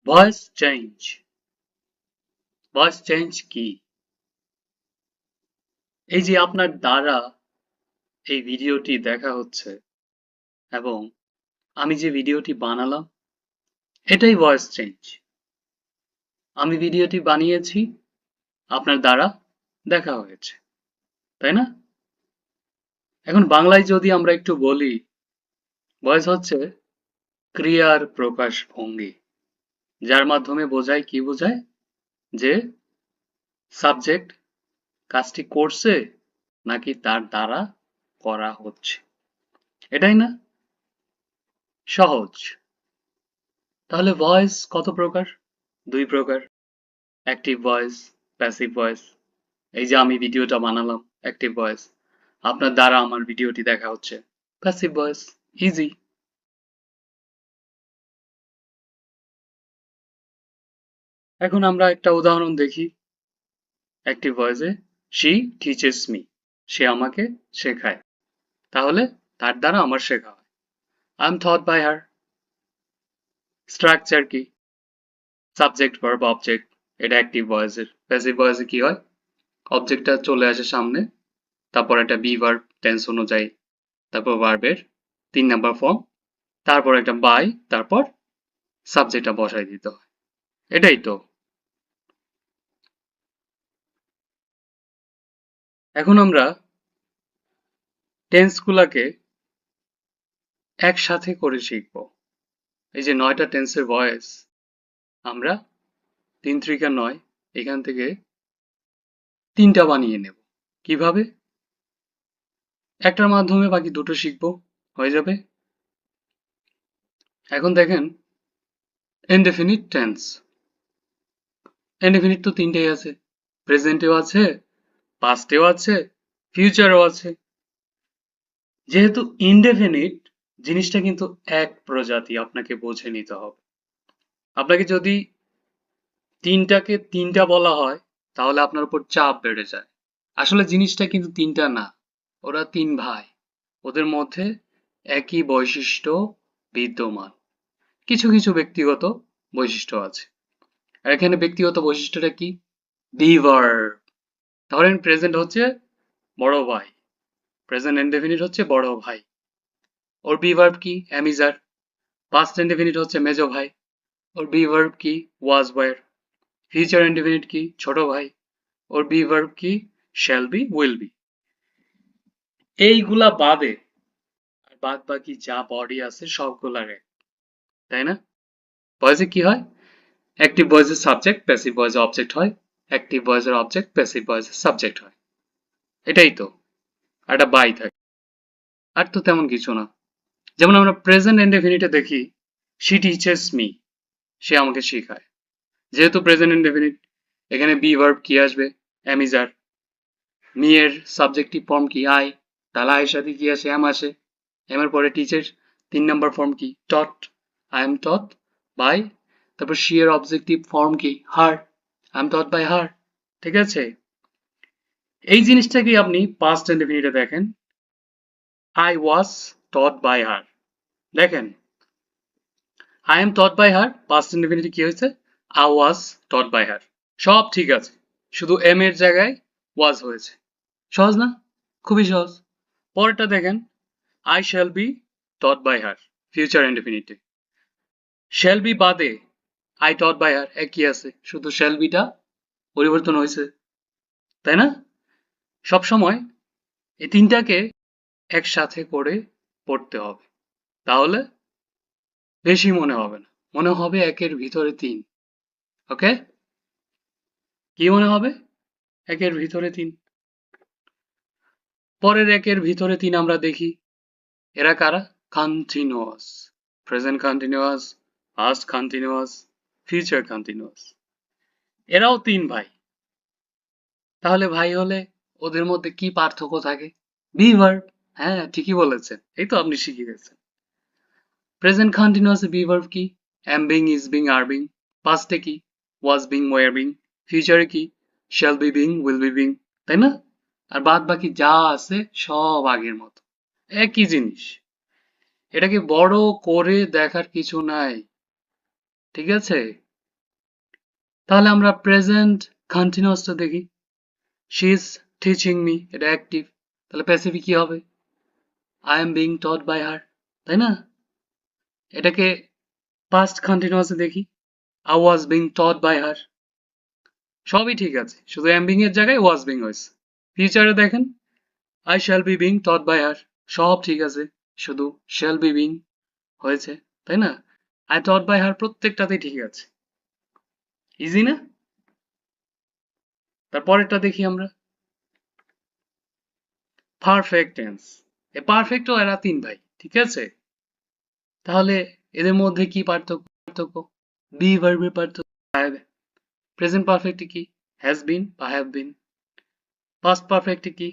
Voice change. Voice change কি? এই যে আপনার দ্বারা এই ভিডিওটি দেখা হচ্ছে এবং আমি যে ভিডিওটি বানালাম এটাই ভয়েস চেঞ্জ। আমি ভিডিওটি বানিয়েছি, আপনার দ্বারা দেখা হয়েছে, তাই না? এখন বাংলায় যদি আমরা একটু বলি, ভয়েস হচ্ছে ক্রিয়ার প্রকাশ ভঙ্গি, যার মাধ্যমে বোঝায় কি বোঝায় যে সাবজেক্ট কাজটি করছে নাকি তার দ্বারা করা হচ্ছে, এটাই না? সহজ। তাহলে ভয়েস কত প্রকার? দুই প্রকার, অ্যাক্টিভ ভয়েস, প্যাসিভ ভয়েস। এই যে আমি ভিডিওটা বানালাম, অ্যাক্টিভ ভয়েস। আপনার দ্বারা আমার ভিডিওটি দেখা হচ্ছে, প্যাসিভ ভয়েস। ইজি। এখন আমরা একটা উদাহরণ দেখি। অ্যাক্টিভ ভয়েসে শি টিচেস মি, সে আমাকে শেখায়, তাহলে তার দ্বারা আমার শেখা হয়। I am thought by her. Structure কি? সাবজেক্ট ভার্ব অবজেক্ট, এটা অ্যাক্টিভ ভয়েসের। প্যাসিভ ভয়েসে কি হয়? অবজেক্টটা চলে আসে সামনে, তারপর একটা বি ভার্ব টেন্স অনুযায়ী, তারপর ভার্বের 3 নাম্বার ফর্ম, তারপর একটা বাই, তারপর সাবজেক্টটা বসাই দিতে হয়। এটাই তো। এখন আমরা টেন্স গুলাকে একসাথে করে শিখব। এই যে 9টা টেন্সের ভয়েস, আমরা 3 3 9 এখান থেকে 3টা বানিয়ে নেব। কিভাবে? একটার মাধ্যমে বাকি দুটো শিখবো, হয়ে যাবে। এখন দেখেন, ইনডেফিনিট টেন্স। ইনডেফিনিট তো 3টেই আছে, প্রেজেন্টেও আছে, পাস্টেও আছে, ফিউচারেও আছে। যেহেতু ইনডেফিনিট, জিনিসটা কিন্তু এক প্রজাতি, আপনাকে বুঝে নিতে হবে। আপনাকে যদি 3টাকে 3টা বলা হয় তাহলে আপনার উপর চাপ বেড়ে যায়। আসলে জিনিসটা কিন্তু 3টা না, ওরা 3 ভাই। ওদের মধ্যে একই বৈশিষ্ট্য বিদ্যমান, কিছু কিছু ব্যক্তিগত বৈশিষ্ট্য আছে। আর এখানে ব্যক্তিগত বৈশিষ্ট্যটা কি? Be verb. ধরেন প্রেজেন্ট হচ্ছে বড় ভাই, প্রেজেন্ট ইনডেফিনিট হচ্ছে বড় ভাই, ওর বি ভার্ব কি? অ্যামিজার। পাস্ট ইনডেফিনিট হচ্ছে মেজো ভাই, ওর বি ভার্ব কি? ওয়াজ ওয়্যার। ফিউচার ইনডেফিনিট কি? ছোট ভাই, ওর বি ভার্ব কি? Shall B, will be. এইগুলা বাদে আর বাদ বাকি যা বডি আছে সবগুলার এক, তাই না? ভয়েসে কি হয়? অ্যাক্টিভ ভয়েসের সাবজেক্ট প্যাসিভ ভয়েসে অবজেক্ট হয়, অ্যাক্টিভ ভয়েসের অবজেক্ট প্যাসিভ ভয়েসের সাবজেক্ট হয়। এটাই তো। আর একটা বাই থাকে, আর তো তেমন কিছু না। যেমন আমরা প্রেজেন্ট ইনডেফিনিটে দেখি, শি টিচেস মি, সে আমাকে শেখায়। যেহেতু প্রেজেন্ট ইনডেফিনিট, এখানে বি ভার্ব কি আসবে? অ্যামিজার। মি এর সাবজেক্টিভ ফর্ম কি? আই। তাহলে আয়ের সাথে কি আসে? এম আসে। এম এর পরে টিচার 3 নাম্বার ফর্ম কি? Taught. I am taught by, তারপর শি এর অবজেক্টিভ ফর্ম কি? Her. I am taught by her. ঠিক আছে? এই জিনিসটাকে আপনি পাস্ট ইনডেফিনিটে দেখেন, I was taught by her. দেখেন, I am taught by her, past ইনডেফিনিটে কি হয়েছে? I was taught by her. সব ঠিক আছে, শুধু এম এর জায়গায় ওয়াজ হয়েছে। সহজ না? খুবই সহজ। পরেরটা দেখেন, I shall be taught by her, future indefinite. Shall be বাদে I taught by her একই আছে, শুধু shall be টা পরিবর্তন হয়েছে, তাই না? সবসময় এই 3টাকে একসাথে করে পড়তে হবে, তাহলে বেশি মনে হবে না, মনে হবে একের ভিতরে 3। ওকে? কি মনে হবে? একের ভিতরে 3। পরের একের ভিতরে 3 আমরা দেখি, এরা কারা? Continuous, present continuous, past continuous, future continuous. এরাও 3 ভাই। তাহলে ভাই হলে ওদের মধ্যে কি পার্থক্য থাকে? Be verb. হ্যাঁ, ঠিকই বলেছেন, এই তো আপনি শিখে গেছেন। প্রেজেন্ট কন্টিনিউয়াসে বি ভার্ব কি? Am being, is being, are being. পাস্টে কি? Was being, were being. ফিউচারে কি? Shall be being, will be being. তাই না? আর বাদ বাকি যা আছে সব আগের মতো, একই জিনিস। এটাকে বড় করে দেখার কিছু নাই, ঠিক আছে? তাহলে আমরা প্রেজেন্ট কন্টিনিউয়াসটা দেখি। শি ইজ টিচিং মি, এটা অ্যাক্টিভ, তাহলে প্যাসিভ কি হবে? I am being taught by her, তাই না? এটাকে পাস্ট কন্টিনিউয়াসে দেখি, I was being taught by her, সবই ঠিক আছে, শুধু এম বিং এর জায়গায় ওয়াজ বিং হয়েছে। ফিউচারে দেখেন, I shall be being taught by her, সব ঠিক আছে, শুধু শ্যাল বি বিং হয়েছে, তাই না? আই টট বাই হার প্রত্যেকটাতেই ঠিক আছে, ইজি না? তারপরেরটা দেখি আমরা, পারফেক্ট টেন্স। এ পারফেক্টও এরা তিন ভাই, ঠিক আছে? তাহলে এদের মধ্যে কি পার্থক্য? বি ভার্বের পার্থক্য। প্রেজেন্ট পারফেক্টে কি? হ্যাজ বিন বা হ্যাভ বিন। পাস্ট পারফেক্টে কি?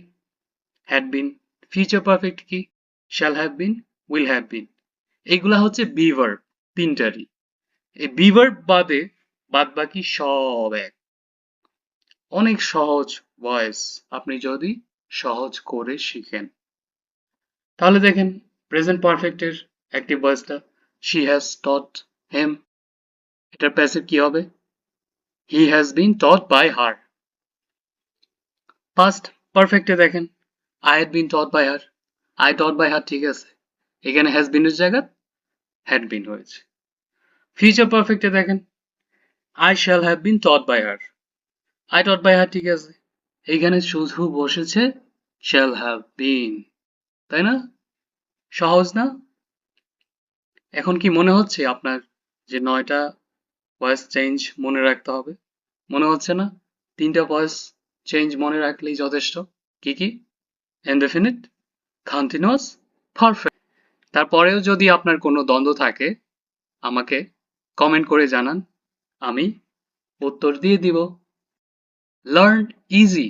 Had been. ফিউচার পারফেক্ট কি? Shall have bin, will have been. এগুলা হচ্ছে বি ভার্ব তিনটারই। এই বি ভার্ব বাদ বাকি সব এক। অনেক সহজ ভয়েস, আপনি যদি সহজ করে শিখেন। তাহলে দেখেন প্রেজেন্ট পারফেক্টের অ্যাক্টিভ ভয়েসটা, শি হ্যাজ টট হিম, এটার প্যাসিভ কি হবে? He has been taught by her. Past পারফেক্টে দেখেন, I had been taught by her, I taught by her, ঠিক আছে, এখানে হ্যাজ বিনের জায়গা হ্যাড বিন হয়েছে। ফিউচার পারফেক্টে দেখেন, I shall have been taught by her, I taught by her, ঠিক আছে, এইখানে শুধু বসেছে শ্যাল হ্যাভ বিন, তাই না? সহজ না? এখন কি মনে হচ্ছে আপনার যে 9টা ভয়েস চেঞ্জ মনে রাখতে হবে? মনে হচ্ছে না? 3টা ভয়েস চেঞ্জ মনে রাখলেই যথেষ্ট। কি কি? Indefinite, continuous, perfect. তারপরেও যদি আপনার কোনো দ্বন্দ্ব থাকে আমাকে কমেন্ট করে জানান, আমি উত্তর দিয়ে দিব। Learn easy